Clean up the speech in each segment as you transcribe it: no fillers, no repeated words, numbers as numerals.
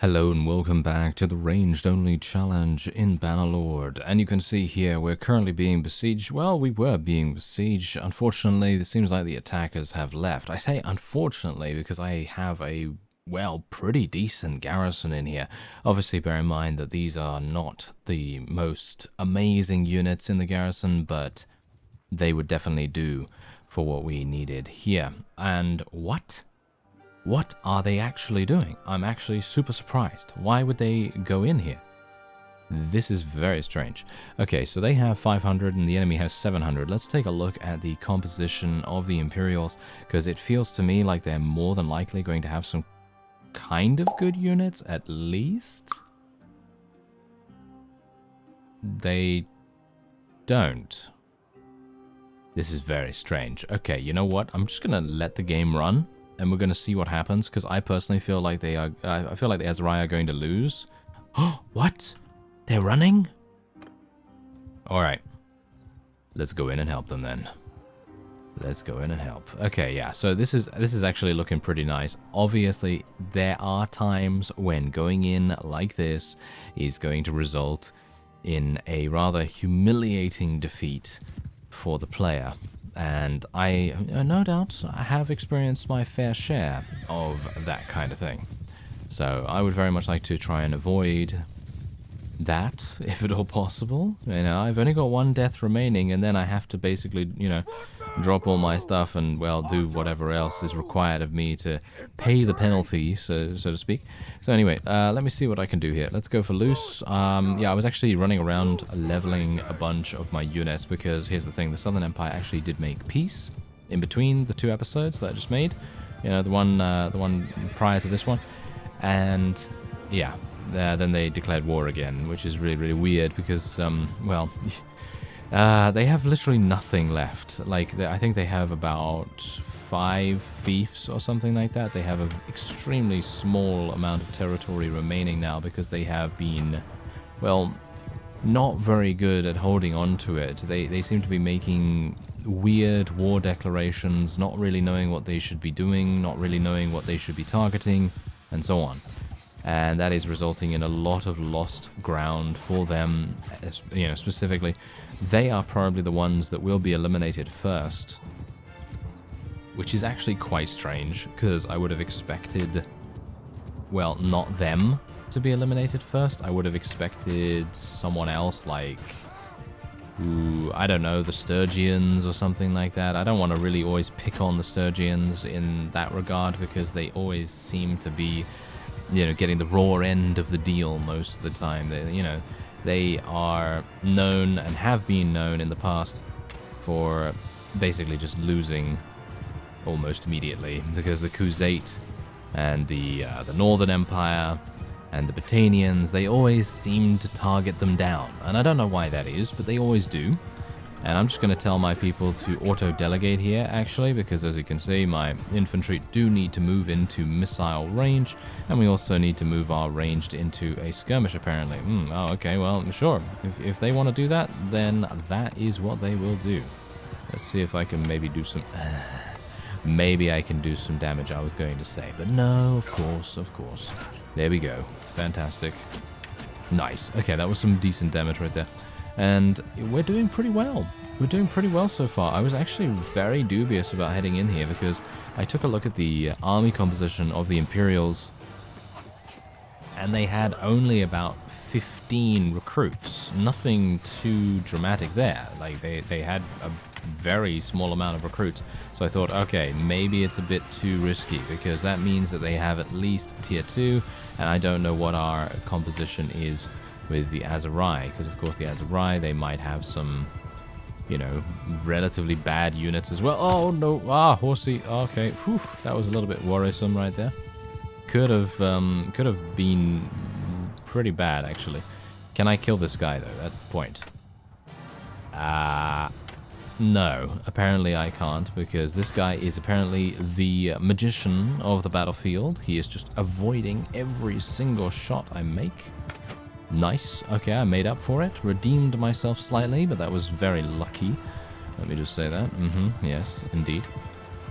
Hello and welcome back to the ranged only challenge in Bannerlord. And you can see here we're currently being besieged. Well, we were being besieged. Unfortunately, it seems like the attackers have left. I say unfortunately because I have a, well, pretty decent garrison in here. Obviously, bear in mind that these are not the most amazing units in the garrison, but they would definitely do for what we needed here. And what? What are they actually doing? I'm actually super surprised. Why would they go in here? This is very strange. Okay, so they have 500 and the enemy has 700. Let's take a look at the composition of the Imperials, because it feels to me like they're more than likely going to have some kind of good units, at least. They don't. This is very strange. Okay, you know what? I'm just going to let the game run. And we're going to see what happens, because I personally feel like they are... I feel like the Archery are going to lose. Oh, what? They're running? Alright. Let's go in and help them then. Let's go in and help. Okay, yeah, so this is actually looking pretty nice. Obviously, there are times when going in like this is going to result in a rather humiliating defeat for the player. And I, no doubt, have experienced my fair share of that kind of thing. So I would very much like to try and avoid that, if at all possible. You know, I've only got one death remaining, and then I have to basically, you know, drop all my stuff and, well, do whatever else is required of me to pay the penalty, so to speak. So anyway, let me see what I can do here. Let's go for loose. Yeah, I was actually running around leveling a bunch of my units, because here's the thing, the Southern Empire actually did make peace in between the two episodes that I just made. You know, the one prior to this one. And, yeah, then they declared war again, which is really, really weird, because, well... they have literally nothing left. Like, I think they have about 5 fiefs or something like that. They have an extremely small amount of territory remaining now, because they have been, well, not very good at holding on to it. They seem to be making weird war declarations, not really knowing what they should be doing, not really knowing what they should be targeting, and so on. And that is resulting in a lot of lost ground for them, you know, specifically. They are probably the ones that will be eliminated first, which is actually quite strange, because I would have expected, well, not them to be eliminated first. I would have expected someone else, like, ooh, I don't know, the Sturgians or something like that. I don't want to really always pick on the Sturgians in that regard, because they always seem to be, you know, getting the raw end of the deal most of the time. You know, they are known and have been known in the past for basically just losing almost immediately, because the Khuzait and the Northern Empire and the Battanians, they always seem to target them down. And I don't know why that is, but they always do. And I'm just going to tell my people to auto-delegate here, actually, because as you can see, my infantry do need to move into missile range, and we also need to move our ranged into a skirmish, apparently. Oh, okay, well, sure. If they want to do that, then that is what they will do. Let's see if I can maybe do some... maybe I can do some damage, I was going to say. But no, of course, of course. There we go. Fantastic. Nice. Okay, that was some decent damage right there. And we're doing pretty well. We're doing pretty well so far. I was actually very dubious about heading in here, because I took a look at the army composition of the Imperials, and they had only about 15 recruits. Nothing too dramatic there. Like, they had a very small amount of recruits. So I thought, okay, maybe it's a bit too risky, because that means that they have at least tier 2, and I don't know what our composition is with the Archery, because of course the Archery, they might have some, you know, relatively bad units as well. Oh no, horsey. Okay, whew, that was a little bit worrisome right there. Could have been pretty bad, actually. Can I kill this guy though? That's the point. No, apparently I can't, because this guy is apparently the magician of the battlefield. He is just avoiding every single shot I make. Nice. Okay, I made up for it. Redeemed myself slightly, but that was very lucky. Let me just say that. Yes, indeed.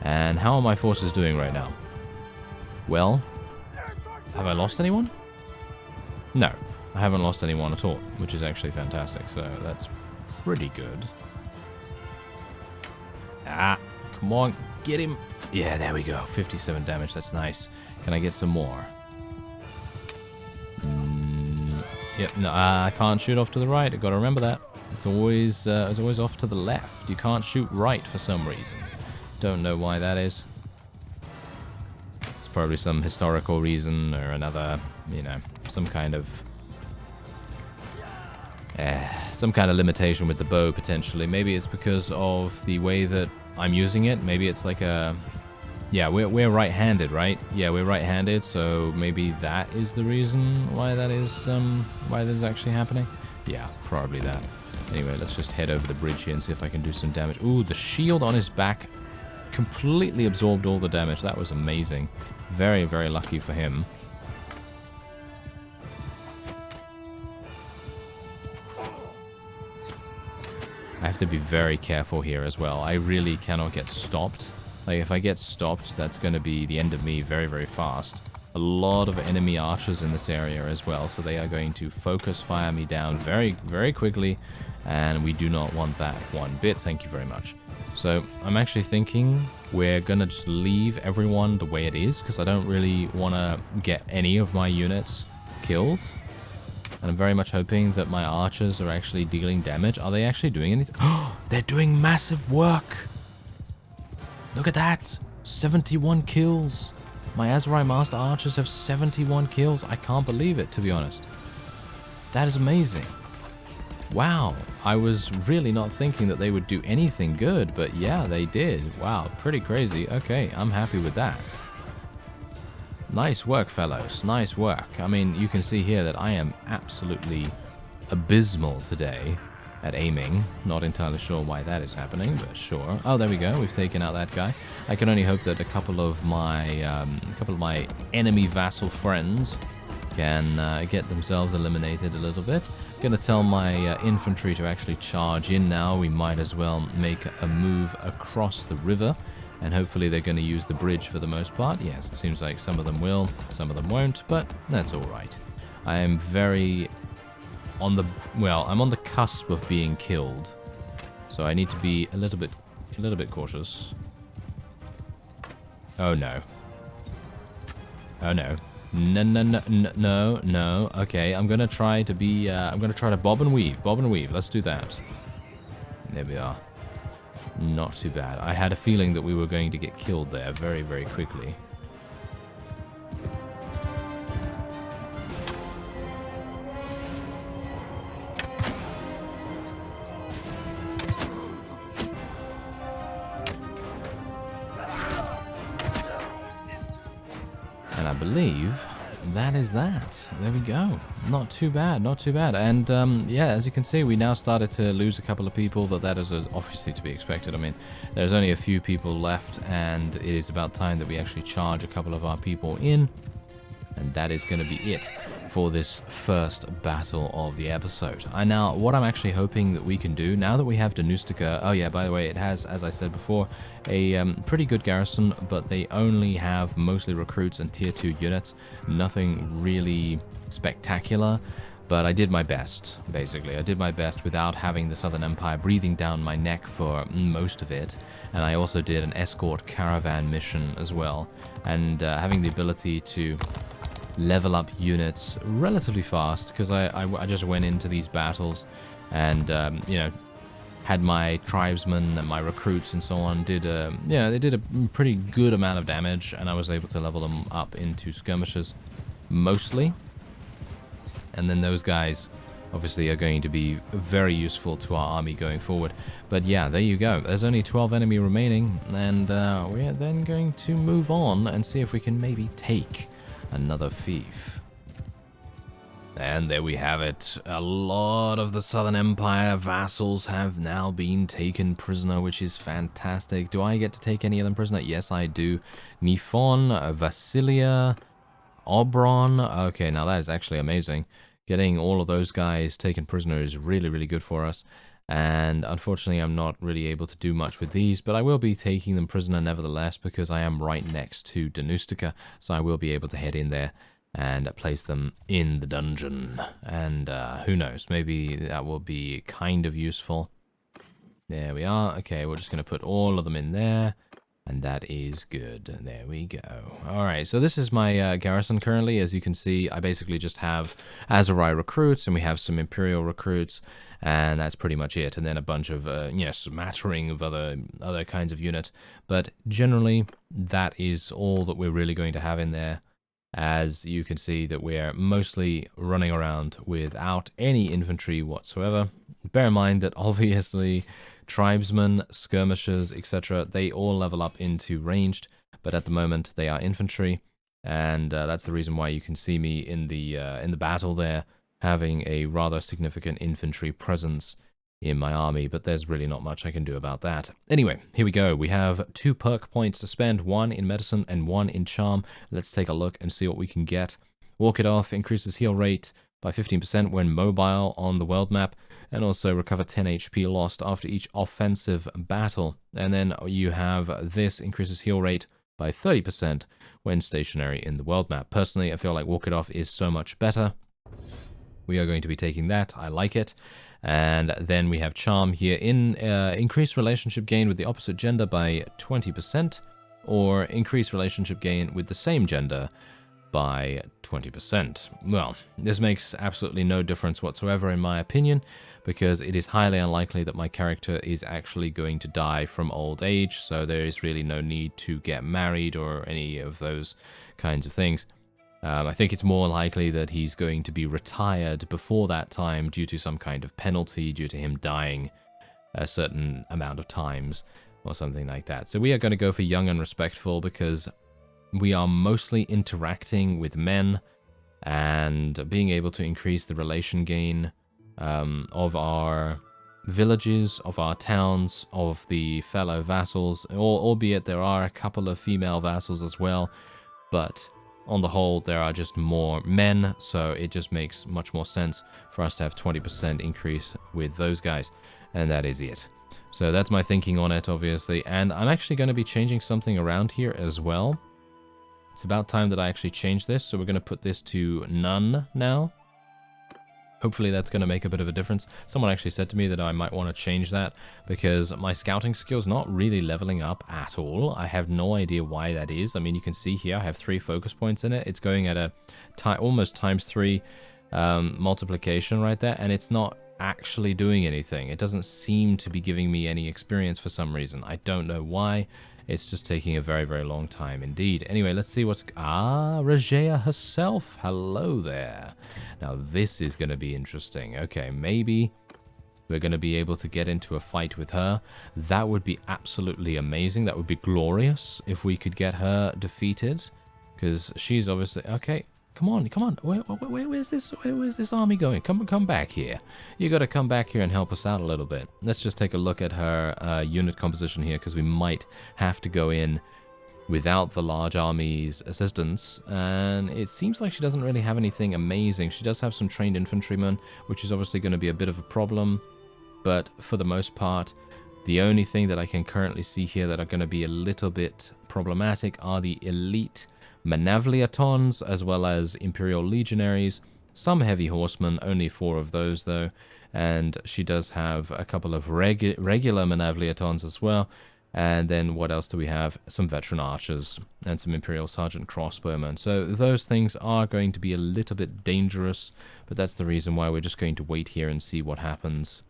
And how are my forces doing right now? Well, have I lost anyone? No, I haven't lost anyone at all, which is actually fantastic, so that's pretty good. Ah, come on, get him. Yeah, there we go. 57 damage, that's nice. Can I get some more? Yep, no, I can't shoot off to the right. I've got to remember that. It's always off to the left. You can't shoot right for some reason. Don't know why that is. It's probably some historical reason or another, you know, some kind of limitation with the bow, potentially. Maybe it's because of the way that I'm using it. Maybe it's like a... Yeah, we're right-handed, right? Yeah, we're right-handed, so maybe that is the reason why that is, why this is actually happening. Yeah, probably that. Anyway, let's just head over the bridge here and see if I can do some damage. Ooh, the shield on his back completely absorbed all the damage. That was amazing. Very, very lucky for him. I have to be very careful here as well. I really cannot get stopped. Like, if I get stopped, that's going to be the end of me very, very fast. A lot of enemy archers in this area as well, so they are going to focus fire me down very, very quickly, and we do not want that one bit. Thank you very much. So, I'm actually thinking we're going to just leave everyone the way it is, because I don't really want to get any of my units killed. And I'm very much hoping that my archers are actually dealing damage. Are they actually doing anything? Oh, they're doing massive work! Look at that! 71 kills! My Azurai Master Archers have 71 kills. I can't believe it, to be honest. That is amazing. Wow. I was really not thinking that they would do anything good, but yeah, they did. Wow, pretty crazy. Okay, I'm happy with that. Nice work, fellows. Nice work. I mean, you can see here that I am absolutely abysmal today at aiming. Not entirely sure why that is happening, but sure. Oh, there we go. We've taken out that guy. I can only hope that a couple of my enemy vassal friends can get themselves eliminated a little bit. Gonna tell my infantry to actually charge in now. We might as well make a move across the river, and hopefully they're going to use the bridge for the most part. Yes, it seems like some of them will, some of them won't, but that's all right. I am very on the, well, I'm on the cusp of being killed, so I need to be a little bit cautious. Oh no. Oh no. No, no, no, no, no, no. Okay, I'm gonna try to be, I'm gonna try to bob and weave. Bob and weave. Let's do that. There we are. Not too bad. I had a feeling that we were going to get killed there very, very quickly. And I believe that is that. There we go. Not too bad, not too bad. And yeah, as you can see, we now started to lose a couple of people, but that is obviously to be expected. I mean, there's only a few people left, and it is about time that we actually charge a couple of our people in. And that is going to be it for this first battle of the episode. Now, what I'm actually hoping that we can do, now that we have Danustica, oh yeah, by the way, it has, as I said before, a pretty good garrison, but they only have mostly recruits and tier 2 units, nothing really spectacular, but I did my best, basically. I did my best without having the Southern Empire breathing down my neck for most of it, and I also did an escort caravan mission as well, and having the ability to level up units relatively fast, because I just went into these battles and you know, had my tribesmen and my recruits and so on did they did a pretty good amount of damage, and I was able to level them up into skirmishers mostly, and then those guys obviously are going to be very useful to our army going forward. But yeah, there you go. There's only 12 enemy remaining, and we're then going to move on and see if we can maybe take another fief. And there we have it. A lot of the Southern Empire vassals have now been taken prisoner, which is fantastic. Do I get to take any of them prisoner? Yes, I do. Nifon, Vasilia, Obron. Okay, now that is actually amazing. Getting all of those guys taken prisoner is really, really good for us. And unfortunately, I'm not really able to do much with these, but I will be taking them prisoner nevertheless, because I am right next to Danustica, so I will be able to head in there and place them in the dungeon. And who knows, maybe that will be kind of useful. There we are. Okay, we're just going to put all of them in there. And that is good. There we go. Alright, so this is my garrison currently. As you can see, I basically just have Azurai recruits, and we have some Imperial recruits, and that's pretty much it. And then a bunch of, smattering of other kinds of units. But generally, that is all that we're really going to have in there. As you can see that we're mostly running around without any infantry whatsoever. Bear in mind that obviously tribesmen, skirmishers, etc., they all level up into ranged, but at the moment they are infantry, and that's the reason why you can see me in the battle there, having a rather significant infantry presence in my army, but there's really not much I can do about that. Anyway, here we go. We have 2 perk points to spend, 1 in medicine and 1 in charm. Let's take a look and see what we can get. Walk it off increases heal rate by 15% when mobile on the world map, and also recover 10 HP lost after each offensive battle. And then you have this increases heal rate by 30% when stationary in the world map. Personally, I feel like Walk It Off is so much better. We are going to be taking that. I like it. And then we have Charm here in increased relationship gain with the opposite gender by 20%, or increased relationship gain with the same gender by 20%. Well, this makes absolutely no difference whatsoever in my opinion, because it is highly unlikely that my character is actually going to die from old age, so there is really no need to get married or any of those kinds of things. I think it's more likely that he's going to be retired before that time due to some kind of penalty due to him dying a certain amount of times or something like that. So we are going to go for young and respectful because we are mostly interacting with men and being able to increase the relation gain of our villages, of our towns, of the fellow vassals, albeit there are a couple of female vassals as well, but on the whole there are just more men, so it just makes much more sense for us to have 20% increase with those guys, and that is it. So that's my thinking on it, obviously, and I'm actually going to be changing something around here as well. It's about time that I actually change this, so we're going to put this to none now. Hopefully that's going to make a bit of a difference. Someone actually said to me that I might want to change that because my scouting skill's not really leveling up at all. I have no idea why that is. I mean, you can see here I have 3 focus points in it. It's going at a almost ×3 multiplication right there, and it's not actually doing anything. It doesn't seem to be giving me any experience for some reason. I don't know why. It's just taking a very, very long time indeed. Anyway, let's see what's... Ah, Regea herself. Hello there. Now, this is going to be interesting. Okay, maybe we're going to be able to get into a fight with her. That would be absolutely amazing. That would be glorious if we could get her defeated. Because she's obviously... Okay, come on, come on. Where's this army going? Come back here. You got to come back here and help us out a little bit. Let's just take a look at her unit composition here, because we might have to go in without the large army's assistance. And it seems like she doesn't really have anything amazing. She does have some trained infantrymen, which is obviously going to be a bit of a problem. But for the most part, the only thing that I can currently see here that are going to be a little bit problematic are the elite Manavliatons, as well as Imperial Legionaries, some heavy horsemen, only 4 of those though, and she does have a couple of regular Manavliatons as well, and then what else do we have? Some veteran archers and some Imperial Sergeant crossbowmen. So those things are going to be a little bit dangerous, but that's the reason why we're just going to wait here and see what happens,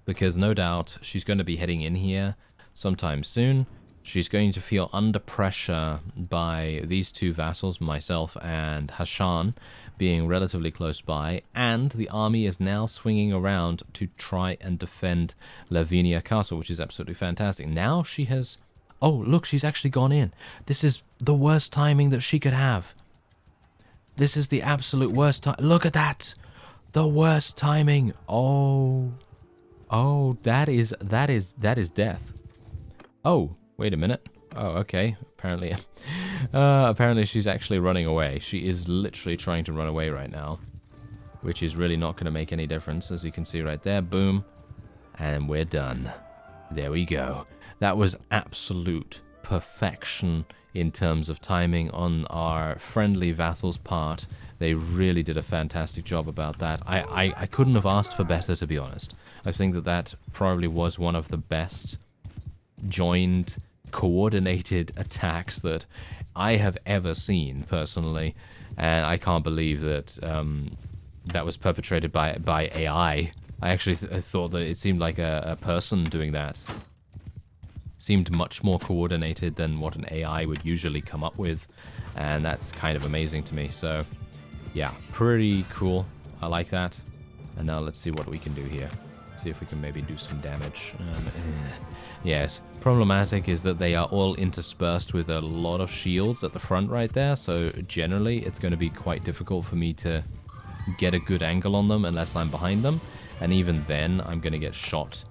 because no doubt she's going to be heading in here sometime soon. She's going to feel under pressure by these 2 vassals, myself and Hashan, being relatively close by, and the army is now swinging around to try and defend Lavinia Castle, which is absolutely fantastic. Now she has... Oh, look, she's actually gone in. This is the worst timing that she could have. This is the absolute worst time. Look at that! The worst timing. Oh, that is death. Oh. Wait a minute. Oh, okay. Apparently she's actually running away. She is literally trying to run away right now, which is really not going to make any difference, as you can see right there. Boom. And we're done. There we go. That was absolute perfection in terms of timing on our friendly vassals' part. They really did a fantastic job about that. I couldn't have asked for better, to be honest. I think that that probably was one of the best joined, coordinated attacks that I have ever seen, personally. And I can't believe that that was perpetrated by AI. I actually thought that it seemed like a person doing that. Seemed much more coordinated than what an AI would usually come up with, and that's kind of amazing to me. So yeah, pretty cool. I like that. And now let's see what we can do here. See if we can maybe do some damage. Yes, problematic is that they are all interspersed with a lot of shields at the front right there, so generally it's going to be quite difficult for me to get a good angle on them unless I'm behind them, and even then I'm going to get shot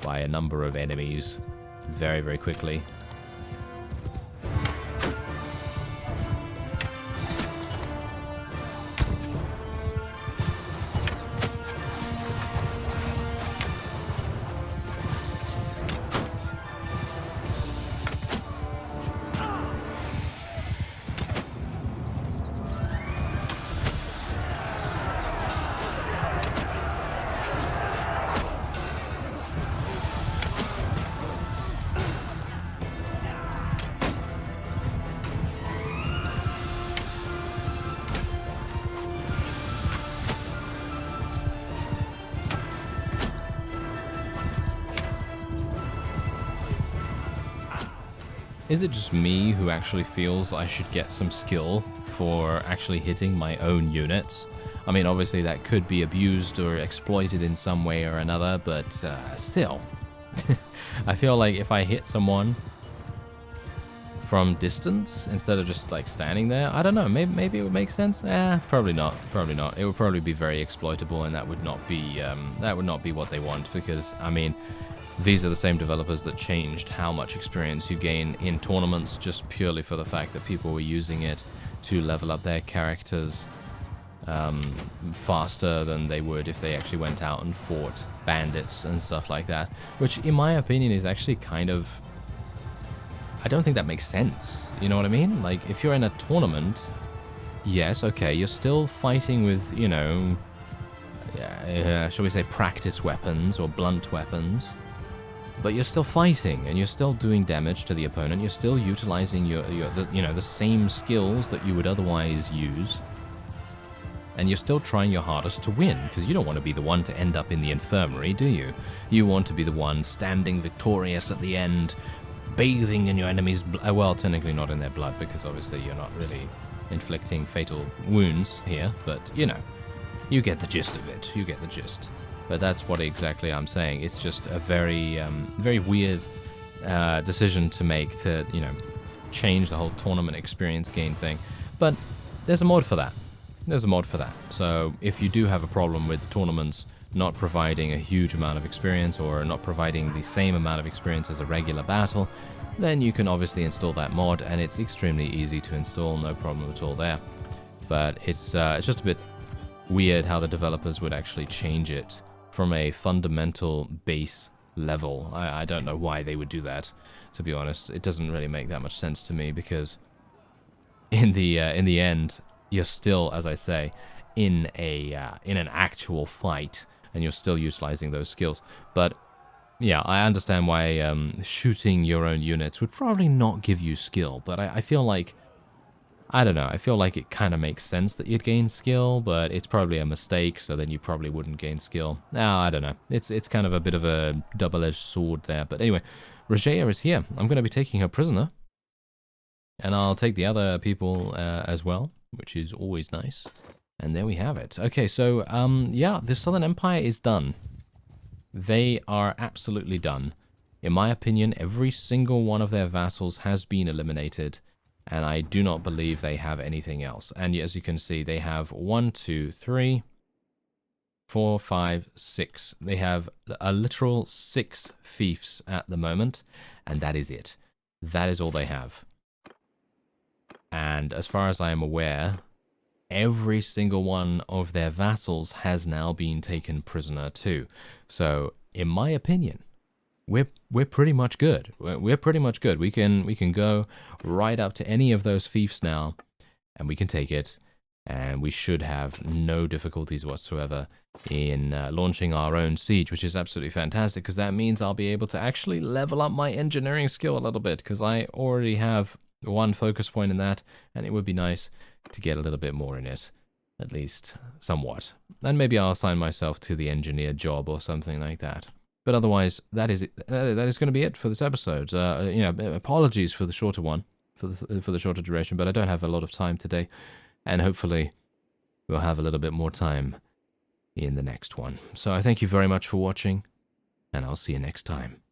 by a number of enemies very, very quickly. Is it just me who actually feels I should get some skill for actually hitting my own units? I mean, obviously that could be abused or exploited in some way or another, but still. I feel like if I hit someone from distance instead of just like standing there, I don't know, maybe it would make sense. Probably not. Probably not. It would probably be very exploitable, and that would not be what they want, because I mean, these are the same developers that changed how much experience you gain in tournaments just purely for the fact that people were using it to level up their characters faster than they would if they actually went out and fought bandits and stuff like that. Which, in my opinion, is actually kind of... I don't think that makes sense. You know what I mean? Like, if you're in a tournament, yes, okay, you're still fighting with, you know, shall we say practice weapons or blunt weapons. But you're still fighting, and you're still doing damage to the opponent. You're still utilizing the same skills that you would otherwise use, and you're still trying your hardest to win, because you don't want to be the one to end up in the infirmary, do you? You want to be the one standing victorious at the end, bathing in your enemy's blood. Well, technically not in their blood, because obviously you're not really inflicting fatal wounds here. But you know, you get the gist of it. You get the gist. But that's what exactly I'm saying. It's just a very, very weird decision to make to, you know, change the whole tournament experience gain thing. But there's a mod for that. There's a mod for that. So if you do have a problem with tournaments not providing a huge amount of experience or not providing the same amount of experience as a regular battle, then you can obviously install that mod, and it's extremely easy to install, no problem at all there. But it's just a bit weird how the developers would actually change it from a fundamental base level. I don't know why they would do that, to be honest. It doesn't really make that much sense to me, because in the end, you're still, as I say, in an actual fight, and you're still utilizing those skills. But yeah, I understand why shooting your own units would probably not give you skill, but I feel like, I don't know, I feel like it kind of makes sense that you'd gain skill, but it's probably a mistake, so then you probably wouldn't gain skill. Now, I don't know. It's kind of a bit of a double-edged sword there. But anyway, Regea is here. I'm going to be taking her prisoner, and I'll take the other people as well, which is always nice. And there we have it. Okay, so, yeah, the Southern Empire is done. They are absolutely done. In my opinion, every single one of their vassals has been eliminated, and I do not believe they have anything else. And as you can see, they have 1, 2, 3, 4, 5, 6. They have a literal 6 fiefs at the moment, and that is it. That is all they have. And as far as I am aware, every single one of their vassals has now been taken prisoner too. So, in my opinion, we're pretty much good. We're pretty much good. We can go right up to any of those fiefs now, and we can take it, and we should have no difficulties whatsoever in launching our own siege, which is absolutely fantastic, because that means I'll be able to actually level up my engineering skill a little bit, because I already have one focus point in that, and it would be nice to get a little bit more in it, at least somewhat. And maybe I'll assign myself to the engineer job or something like that. But otherwise, that is going to be it for this episode. Apologies for the shorter one, for the shorter duration, but I don't have a lot of time today, and hopefully we'll have a little bit more time in the next one. So I thank you very much for watching, and I'll see you next time.